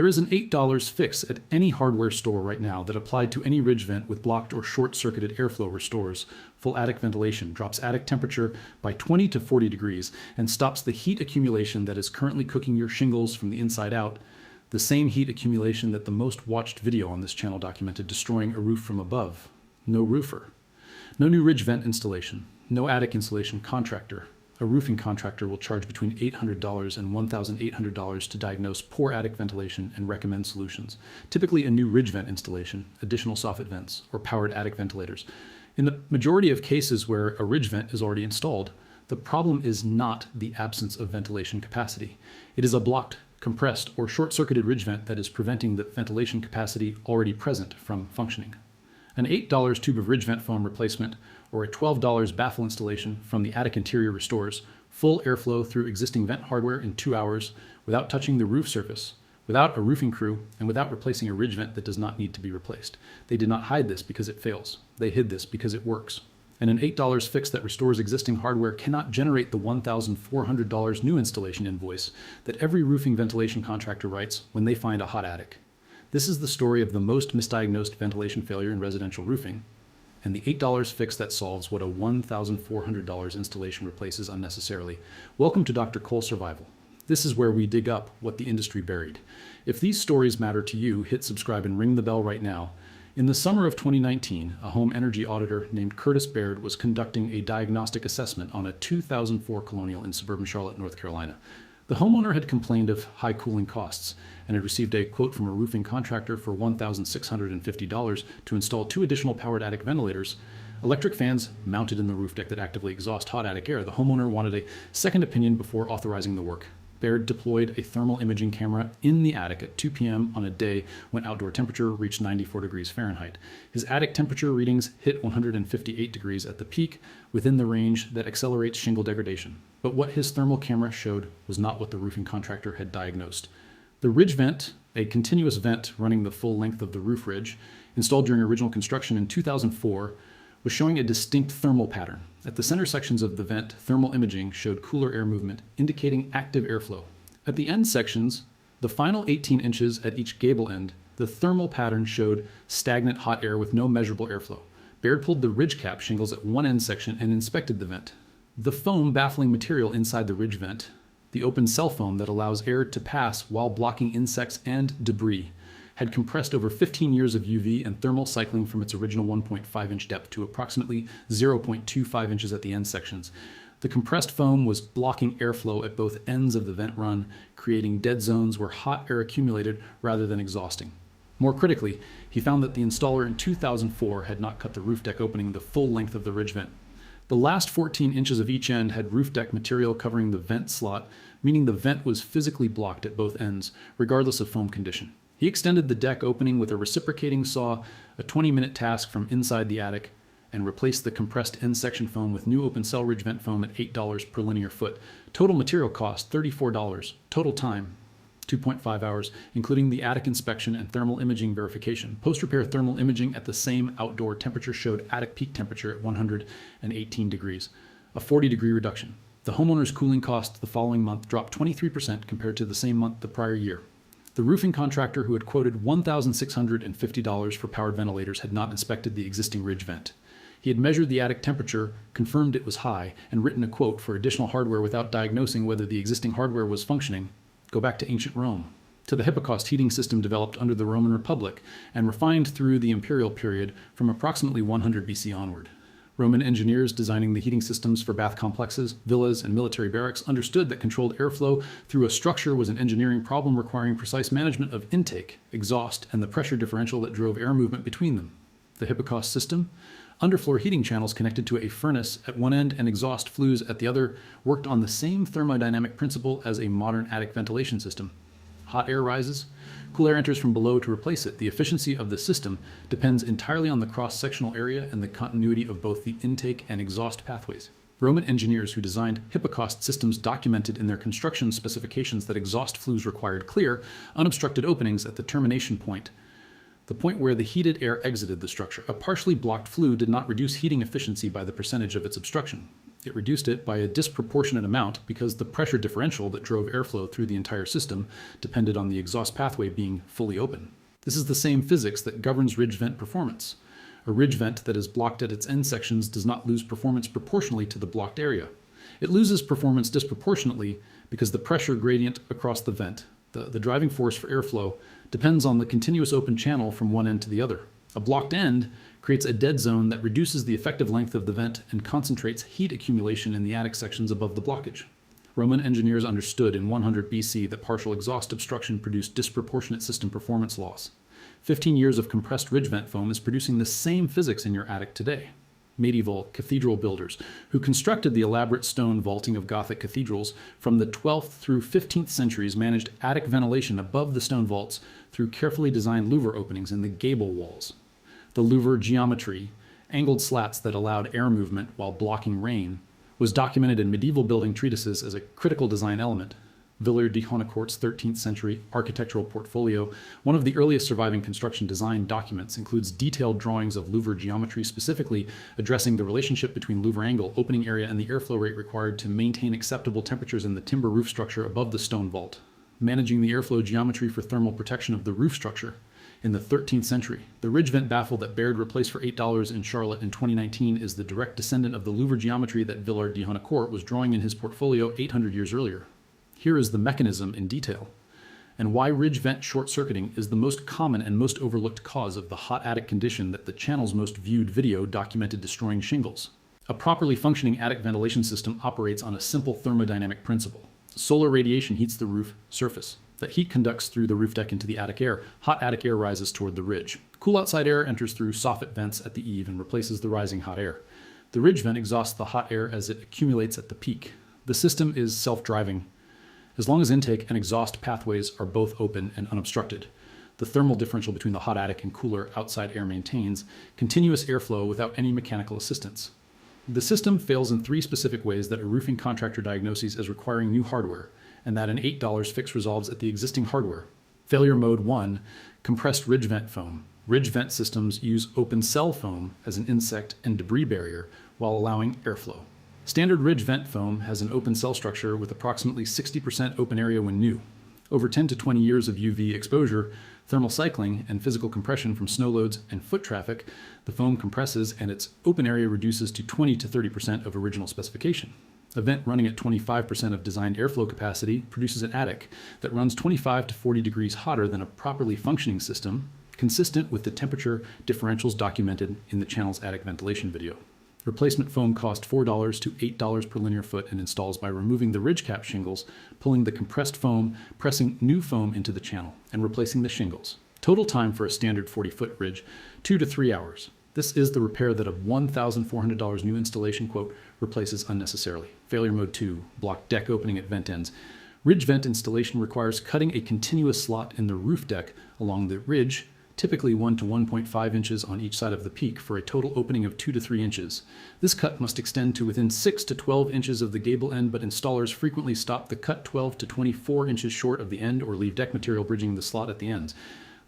There is an $8 fix at any hardware store right now that applied to any ridge vent with blocked or short-circuited airflow restores full attic ventilation, drops attic temperature by 20 to 40 degrees, and stops the heat accumulation that is currently cooking your shingles from the inside out, the same heat accumulation that the most watched video on this channel documented destroying a roof from above. No roofer. No new ridge vent installation. No attic insulation contractor. A roofing contractor will charge between $800 and $1,800 to diagnose poor attic ventilation and recommend solutions. Typically a new ridge vent installation, additional soffit vents, or powered attic ventilators. In the majority of cases where a ridge vent is already installed, the problem is not the absence of ventilation capacity. It is a blocked, compressed, or short-circuited ridge vent that is preventing the ventilation capacity already present from functioning. An $8 tube of ridge vent foam replacement or a $12 baffle installation from the attic interior restores full airflow through existing vent hardware in 2 hours without touching the roof surface, without a roofing crew, and without replacing a ridge vent that does not need to be replaced. They did not hide this because it fails. They hid this because it works. And an $8 fix that restores existing hardware cannot generate the $1,400 new installation invoice that every roofing ventilation contractor writes when they find a hot attic. This is the story of the most misdiagnosed ventilation failure in residential roofing, and the $8 fix that solves what a $1,400 installation replaces unnecessarily. Welcome to Dr. Cole Survival. This is where we dig up what the industry buried. If these stories matter to you, hit subscribe and ring the bell right now. In the summer of 2019, a home energy auditor named Curtis Baird was conducting a diagnostic assessment on a 2004 Colonial in suburban Charlotte, North Carolina. The homeowner had complained of high cooling costs and had received a quote from a roofing contractor for $1,650 to install 2 additional powered attic ventilators, electric fans mounted in the roof deck that actively exhaust hot attic air. The homeowner wanted a second opinion before authorizing the work. Baird deployed a thermal imaging camera in the attic at 2 p.m. on a day when outdoor temperature reached 94 degrees Fahrenheit. His attic temperature readings hit 158 degrees at the peak, within the range that accelerates shingle degradation. But what his thermal camera showed was not what the roofing contractor had diagnosed. The ridge vent, a continuous vent running the full length of the roof ridge, installed during original construction in 2004, was showing a distinct thermal pattern. At the center sections of the vent, thermal imaging showed cooler air movement, indicating active airflow. At the end sections, the final 18 inches at each gable end, the thermal pattern showed stagnant hot air with no measurable airflow. Baird pulled the ridge cap shingles at one end section and inspected the vent. The foam baffling material inside the ridge vent, the open cell foam that allows air to pass while blocking insects and debris, had compressed over 15 years of UV and thermal cycling from its original 1.5-inch depth to approximately 0.25 inches at the end sections. The compressed foam was blocking airflow at both ends of the vent run, creating dead zones where hot air accumulated rather than exhausting. More critically, he found that the installer in 2004 had not cut the roof deck opening the full length of the ridge vent. The last 14 inches of each end had roof deck material covering the vent slot, meaning the vent was physically blocked at both ends, regardless of foam condition. He extended the deck opening with a reciprocating saw, a 20-minute task from inside the attic, and replaced the compressed end section foam with new open cell ridge vent foam at $8 per linear foot. Total material cost, $34. Total time, 2.5 hours, including the attic inspection and thermal imaging verification. Post-repair thermal imaging at the same outdoor temperature showed attic peak temperature at 118 degrees, a 40-degree reduction. The homeowner's cooling cost the following month dropped 23% compared to the same month the prior year. The roofing contractor who had quoted $1,650 for powered ventilators had not inspected the existing ridge vent. He had measured the attic temperature, confirmed it was high, and written a quote for additional hardware without diagnosing whether the existing hardware was functioning. Go back to ancient Rome, to the Hipparcos heating system developed under the Roman Republic and refined through the imperial period from approximately 100 BC onward. Roman engineers designing the heating systems for bath complexes, villas, and military barracks understood that controlled airflow through a structure was an engineering problem requiring precise management of intake, exhaust, and the pressure differential that drove air movement between them. The Hipparcos system, underfloor heating channels connected to a furnace at one end and exhaust flues at the other, worked on the same thermodynamic principle as a modern attic ventilation system. Hot air rises, cool air enters from below to replace it. The efficiency of the system depends entirely on the cross-sectional area and the continuity of both the intake and exhaust pathways. Roman engineers who designed Hipparcos systems documented in their construction specifications that exhaust flues required clear, unobstructed openings at the termination point, the point where the heated air exited the structure. A partially blocked flue did not reduce heating efficiency by the percentage of its obstruction. It reduced it by a disproportionate amount because the pressure differential that drove airflow through the entire system depended on the exhaust pathway being fully open. This is the same physics that governs ridge vent performance. A ridge vent that is blocked at its end sections does not lose performance proportionally to the blocked area. It loses performance disproportionately because the pressure gradient across the vent, the driving force for airflow, depends on the continuous open channel from one end to the other. A blocked end creates a dead zone that reduces the effective length of the vent and concentrates heat accumulation in the attic sections above the blockage. Roman engineers understood in 100 BC that partial exhaust obstruction produced disproportionate system performance loss. 15 years of compressed ridge vent foam is producing the same physics in your attic today. Medieval cathedral builders, who constructed the elaborate stone vaulting of Gothic cathedrals from the 12th through 15th centuries, managed attic ventilation above the stone vaults through carefully designed louver openings in the gable walls. The louver geometry, angled slats that allowed air movement while blocking rain, was documented in medieval building treatises as a critical design element. Villers de Honnecourt's 13th century architectural portfolio, one of the earliest surviving construction design documents, includes detailed drawings of louver geometry, specifically addressing the relationship between louver angle, opening area, and the airflow rate required to maintain acceptable temperatures in the timber roof structure above the stone vault. Managing the airflow geometry for thermal protection of the roof structure. In the 13th century, the ridge vent baffle that Baird replaced for $8 in Charlotte in 2019 is the direct descendant of the louver geometry that Villers de Honnecourt was drawing in his portfolio 800 years earlier. Here is the mechanism in detail, and why ridge vent short-circuiting is the most common and most overlooked cause of the hot attic condition that the channel's most viewed video documented destroying shingles. A properly functioning attic ventilation system operates on a simple thermodynamic principle. Solar radiation heats the roof surface. That heat conducts through the roof deck into the attic air. Hot attic air rises toward the ridge. Cool outside air enters through soffit vents at the eave and replaces the rising hot air. The ridge vent exhausts the hot air as it accumulates at the peak. The system is self-driving, as long as intake and exhaust pathways are both open and unobstructed. The thermal differential between the hot attic and cooler outside air maintains continuous airflow without any mechanical assistance. The system fails in 3 specific ways that a roofing contractor diagnoses as requiring new hardware, and that an $8 fix resolves at the existing hardware. Failure mode 1, compressed ridge vent foam. Ridge vent systems use open cell foam as an insect and debris barrier while allowing airflow. Standard ridge vent foam has an open cell structure with approximately 60% open area when new. Over 10 to 20 years of UV exposure, thermal cycling, and physical compression from snow loads and foot traffic, the foam compresses and its open area reduces to 20 to 30% of original specification. A vent running at 25% of designed airflow capacity produces an attic that runs 25 to 40 degrees hotter than a properly functioning system, consistent with the temperature differentials documented in the channel's attic ventilation video. Replacement foam cost $4 to $8 per linear foot and installs by removing the ridge cap shingles, pulling the compressed foam, pressing new foam into the channel, and replacing the shingles. Total time for a standard 40-foot ridge, 2 to 3 hours. This is the repair that a $1,400 new installation quote replaces unnecessarily. Failure mode 2, block deck opening at vent ends. Ridge vent installation requires cutting a continuous slot in the roof deck along the ridge, typically 1 to 1.5 inches on each side of the peak for a total opening of 2 to 3 inches. This cut must extend to within 6 to 12 inches of the gable end, but installers frequently stop the cut 12 to 24 inches short of the end or leave deck material bridging the slot at the ends.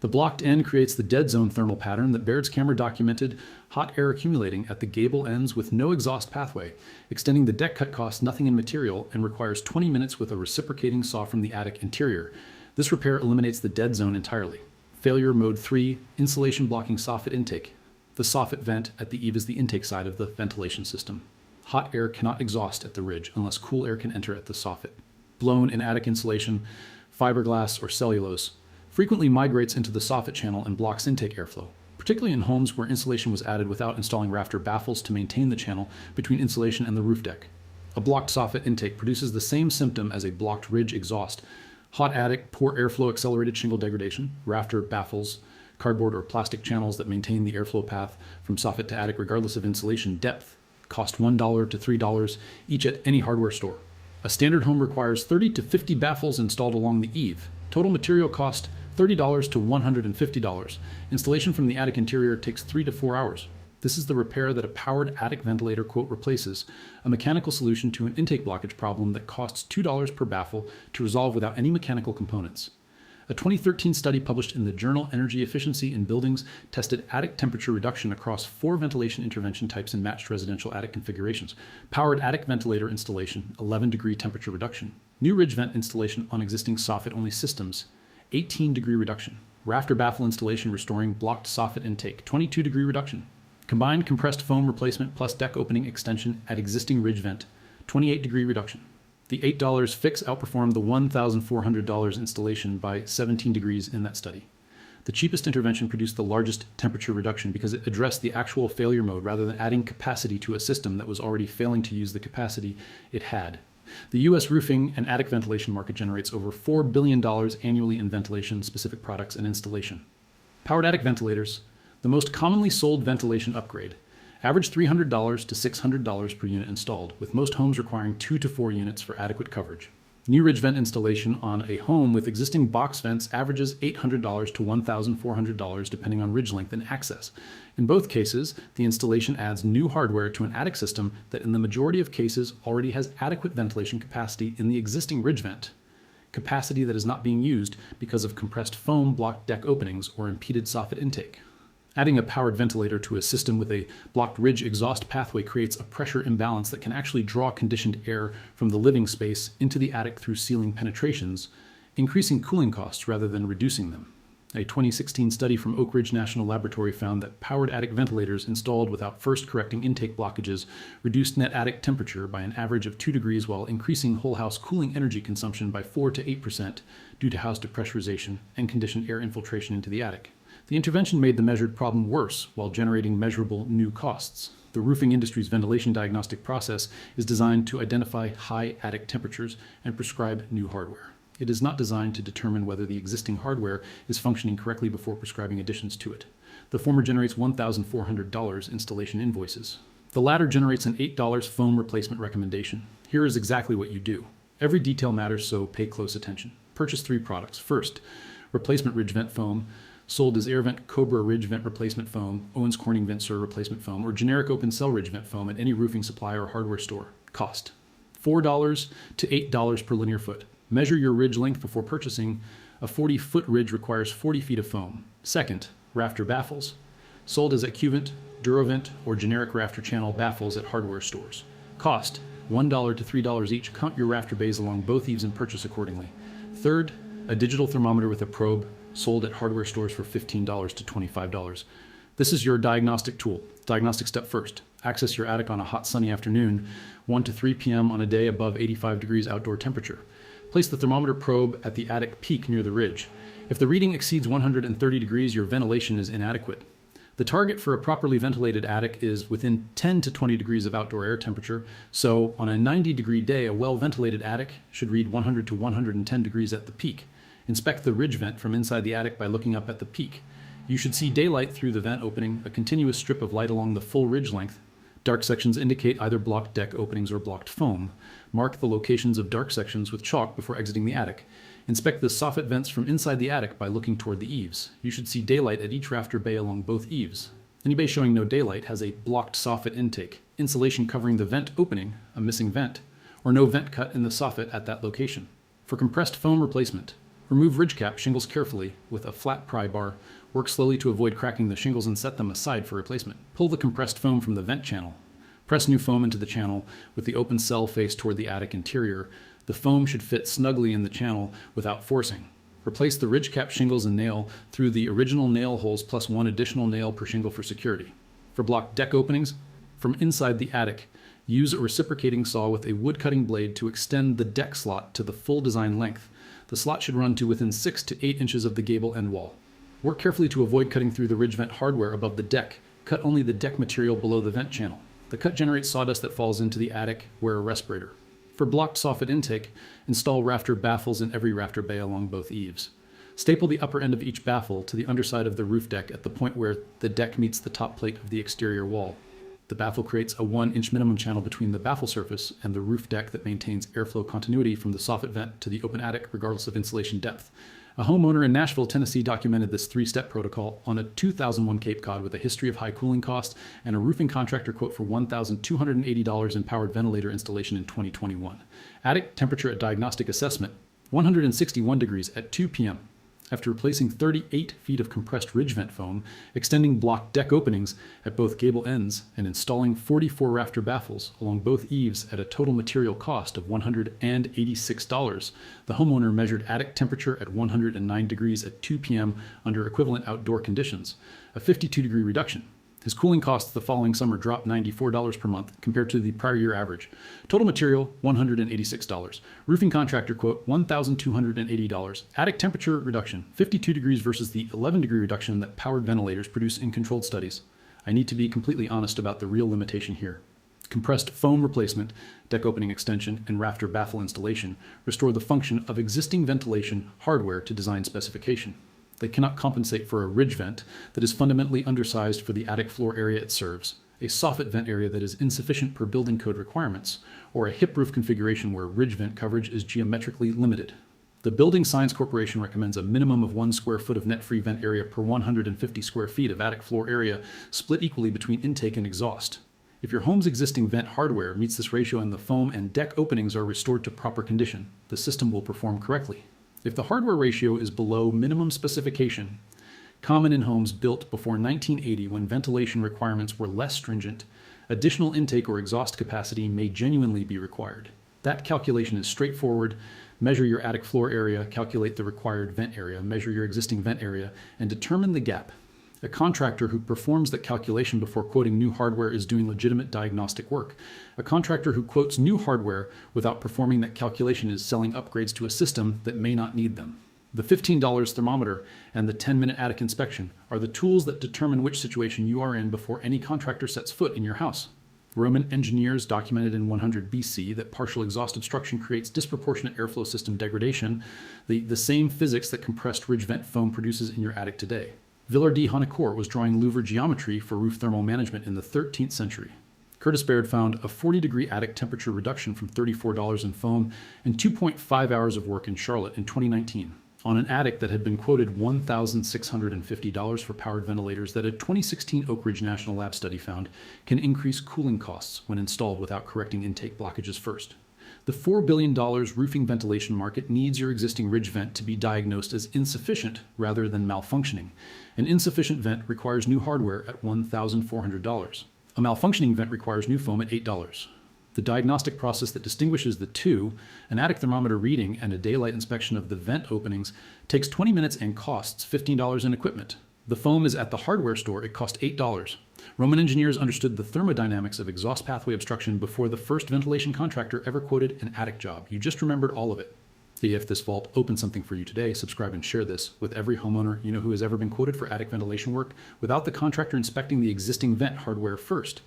The blocked end creates the dead zone thermal pattern that Baird's camera documented, hot air accumulating at the gable ends with no exhaust pathway. Extending the deck cut costs nothing in material and requires 20 minutes with a reciprocating saw from the attic interior. This repair eliminates the dead zone entirely. Failure mode 3, insulation blocking soffit intake. The soffit vent at the eave is the intake side of the ventilation system. Hot air cannot exhaust at the ridge unless cool air can enter at the soffit. Blown in attic insulation, fiberglass, or cellulose frequently migrates into the soffit channel and blocks intake airflow, particularly in homes where insulation was added without installing rafter baffles to maintain the channel between insulation and the roof deck. A blocked soffit intake produces the same symptom as a blocked ridge exhaust. Hot attic, poor airflow, accelerated shingle degradation, rafter baffles, cardboard or plastic channels that maintain the airflow path from soffit to attic regardless of insulation depth cost $1 to $3 each at any hardware store. A standard home requires 30 to 50 baffles installed along the eave. Total material cost $30 to $150. Installation from the attic interior takes 3 to 4 hours. This is the repair that a powered attic ventilator quote replaces, a mechanical solution to an intake blockage problem that costs $2 per baffle to resolve without any mechanical components. A 2013 study published in the journal Energy Efficiency in Buildings tested attic temperature reduction across 4 ventilation intervention types in matched residential attic configurations. Powered attic ventilator installation, 11-degree temperature reduction. New ridge vent installation on existing soffit-only systems, 18-degree reduction. Rafter baffle installation restoring blocked soffit intake, 22-degree reduction. Combined compressed foam replacement plus deck opening extension at existing ridge vent, 28-degree reduction. The $8 fix outperformed the $1,400 installation by 17 degrees in that study. The cheapest intervention produced the largest temperature reduction because it addressed the actual failure mode rather than adding capacity to a system that was already failing to use the capacity it had. The U.S. roofing and attic ventilation market generates over $4 billion annually in ventilation-specific products and installation. Powered attic ventilators, the most commonly sold ventilation upgrade, average $300 to $600 per unit installed, with most homes requiring 2 to 4 units for adequate coverage. New ridge vent installation on a home with existing box vents averages $800 to $1,400 depending on ridge length and access. In both cases, the installation adds new hardware to an attic system that in the majority of cases already has adequate ventilation capacity in the existing ridge vent, capacity that is not being used because of compressed foam blocked deck openings or impeded soffit intake. Adding a powered ventilator to a system with a blocked ridge exhaust pathway creates a pressure imbalance that can actually draw conditioned air from the living space into the attic through ceiling penetrations, increasing cooling costs rather than reducing them. A 2016 study from Oak Ridge National Laboratory found that powered attic ventilators installed without first correcting intake blockages reduced net attic temperature by an average of 2 degrees while increasing whole house cooling energy consumption by 4 to 8% due to house depressurization and conditioned air infiltration into the attic. The intervention made the measured problem worse while generating measurable new costs. The roofing industry's ventilation diagnostic process is designed to identify high attic temperatures and prescribe new hardware. It is not designed to determine whether the existing hardware is functioning correctly before prescribing additions to it. The former generates $1,400 installation invoices. The latter generates an $8 foam replacement recommendation. Here is exactly what you do. Every detail matters, so pay close attention. Purchase 3 products. First, replacement ridge vent foam, sold as AirVent Cobra Ridge Vent Replacement Foam, Owens Corning Vent Sur Replacement Foam, or generic open cell ridge vent foam at any roofing supplier or hardware store. Cost: $4 to $8 per linear foot. Measure your ridge length before purchasing. A 40-foot ridge requires 40 feet of foam. Second, rafter baffles, sold as AccuVent, Durovent, or generic rafter channel baffles at hardware stores. Cost: $1 to $3 each. Count your rafter bays along both eaves and purchase accordingly. Third, a digital thermometer with a probe, sold at hardware stores for $15 to $25. This is your diagnostic tool. Diagnostic step first. Access your attic on a hot sunny afternoon, 1 to 3 p.m. on a day above 85 degrees outdoor temperature. Place the thermometer probe at the attic peak near the ridge. If the reading exceeds 130 degrees, your ventilation is inadequate. The target for a properly ventilated attic is within 10 to 20 degrees of outdoor air temperature, so on a 90-degree day, a well-ventilated attic should read 100 to 110 degrees at the peak. Inspect the ridge vent from inside the attic by looking up at the peak. You should see daylight through the vent opening, a continuous strip of light along the full ridge length. Dark sections indicate either blocked deck openings or blocked foam. Mark the locations of dark sections with chalk before exiting the attic. Inspect the soffit vents from inside the attic by looking toward the eaves. You should see daylight at each rafter bay along both eaves. Any bay showing no daylight has a blocked soffit intake, insulation covering the vent opening, a missing vent, or no vent cut in the soffit at that location. For compressed foam replacement, remove ridge cap shingles carefully with a flat pry bar. Work slowly to avoid cracking the shingles and set them aside for replacement. Pull the compressed foam from the vent channel. Press new foam into the channel with the open cell face toward the attic interior. The foam should fit snugly in the channel without forcing. Replace the ridge cap shingles and nail through the original nail holes plus 1 additional nail per shingle for security. For blocked deck openings, from inside the attic, use a reciprocating saw with a wood cutting blade to extend the deck slot to the full design length. The slot should run to within 6 to 8 inches of the gable end wall. Work carefully to avoid cutting through the ridge vent hardware above the deck. Cut only the deck material below the vent channel. The cut generates sawdust that falls into the attic. Wear a respirator. For blocked soffit intake, install rafter baffles in every rafter bay along both eaves. Staple the upper end of each baffle to the underside of the roof deck at the point where the deck meets the top plate of the exterior wall. The baffle creates a 1-inch minimum channel between the baffle surface and the roof deck that maintains airflow continuity from the soffit vent to the open attic regardless of insulation depth. A homeowner in Nashville, Tennessee documented this 3-step protocol on a 2001 Cape Cod with a history of high cooling costs and a roofing contractor quote for $1,280 in powered ventilator installation in 2021. Attic temperature at diagnostic assessment, 161 degrees at 2 p.m. After replacing 38 feet of compressed ridge vent foam, extending block deck openings at both gable ends, and installing 44 rafter baffles along both eaves at a total material cost of $186, the homeowner measured attic temperature at 109 degrees at 2 p.m. under equivalent outdoor conditions, a 52-degree reduction. His cooling costs the following summer dropped $94 per month compared to the prior year average. Total material, $186. Roofing contractor quote, $1,280. Attic temperature reduction, 52 degrees versus the 11-degree reduction that powered ventilators produce in controlled studies. I need to be completely honest about the real limitation here. Compressed foam replacement, deck opening extension, and rafter baffle installation restore the function of existing ventilation hardware to design specification. They cannot compensate for a ridge vent that is fundamentally undersized for the attic floor area it serves, a soffit vent area that is insufficient per building code requirements, or a hip roof configuration where ridge vent coverage is geometrically limited. The Building Science Corporation recommends a minimum of 1 square foot of net-free vent area per 150 square feet of attic floor area, split equally between intake and exhaust. If your home's existing vent hardware meets this ratio and the foam and deck openings are restored to proper condition, the system will perform correctly. If the hardware ratio is below minimum specification, common in homes built before 1980 when ventilation requirements were less stringent, additional intake or exhaust capacity may genuinely be required. That calculation is straightforward. Measure your attic floor area, calculate the required vent area, measure your existing vent area, and determine the gap. A contractor who performs that calculation before quoting new hardware is doing legitimate diagnostic work. A contractor who quotes new hardware without performing that calculation is selling upgrades to a system that may not need them. The $15 thermometer and the 10-minute attic inspection are the tools that determine which situation you are in before any contractor sets foot in your house. Roman engineers documented in 100 BC that partial exhaust obstruction creates disproportionate airflow system degradation, the same physics that compressed ridge vent foam produces in your attic today. Villard de Honnecourt was drawing louver geometry for roof thermal management in the 13th century. Curtis Baird found a 40-degree attic temperature reduction from $34 in foam and 2.5 hours of work in Charlotte in 2019 on an attic that had been quoted $1,650 for powered ventilators that a 2016 Oak Ridge National Lab study found can increase cooling costs when installed without correcting intake blockages first. The $4 billion roofing ventilation market needs your existing ridge vent to be diagnosed as insufficient rather than malfunctioning. An insufficient vent requires new hardware at $1,400. A malfunctioning vent requires new foam at $8. The diagnostic process that distinguishes the two, an attic thermometer reading and a daylight inspection of the vent openings, takes 20 minutes and costs $15 in equipment. The foam is at the hardware store, it cost $8. Roman engineers understood the thermodynamics of exhaust pathway obstruction before the first ventilation contractor ever quoted an attic job. You just remembered all of it. If this vault opened something for you today, subscribe and share this with every homeowner you know who has ever been quoted for attic ventilation work without the contractor inspecting the existing vent hardware first.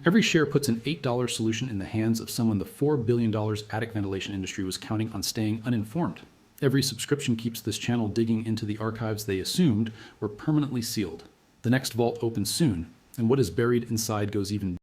Every share puts an $8 solution in the hands of someone the $4 billion attic ventilation industry was counting on staying uninformed. Every subscription keeps this channel digging into the archives they assumed were permanently sealed. The next vault opens soon, and what is buried inside goes even